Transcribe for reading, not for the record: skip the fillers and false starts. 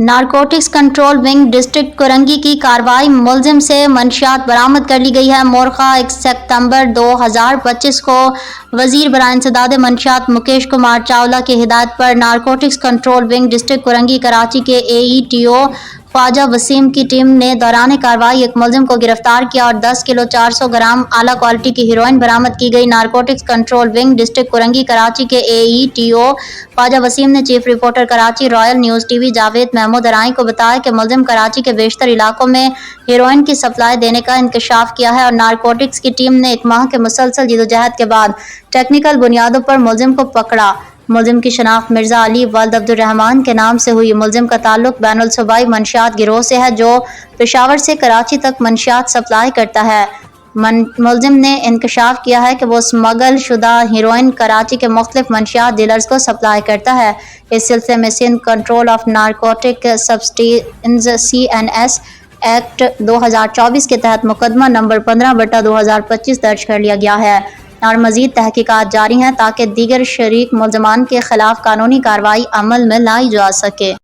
Narcotics control wing district Korangi کی کارروائی، ملزم سے منشیات برآمد کر لی گئی ہے۔ مورخہ 1 ستمبر 2025 کو وزیر برائے انسداد منشیات مکیش کمار چاولہ کی ہدایت پر narcotics control wing district Korangi Karachi کے AETO خواجہ وسیم کی ٹیم نے دوران کارروائی ایک ملزم کو گرفتار کیا اور 10 کلو 400 گرام اعلیٰ کوالٹی کی ہیروئن برآمد کی گئی۔ Narcotics control wing district Korangi Karachi کے AETO خواجہ وسیم نے chief reporter Karachi royal news T V Javed Mahmood Arain کو بتایا کہ ملزم کراچی کے بیشتر علاقوں میں ہیروئن کی سپلائی دینے کا انکشاف کیا ہے اور نارکوٹکس کی ٹیم نے 1 ماہ کے مسلسل جدوجہد کے بعد ٹیکنیکل بنیادوں پر ملزم کو پکڑا۔ ملزم کی شناخت مرزا علی ولد عبدالرحمان کے نام سے ہوئی۔ ملزم کا تعلق بین الصوبائی منشیات گروہ سے ہے جو پشاور سے کراچی تک منشیات سپلائی کرتا ہے۔ ملزم نے انکشاف کیا ہے کہ وہ اسمگل شدہ ہیروئن کراچی کے مختلف منشیات ڈیلرز کو سپلائی کرتا ہے۔ اس سلسلے میں Sindh control of narcotic substance CNS act 2024 کے تحت مقدمہ نمبر 15/2025 درج کر لیا گیا ہے اور مزید تحقیقات جاری ہیں تاکہ دیگر شریک ملزمان کے خلاف قانونی کارروائی عمل میں لائی جا سکے۔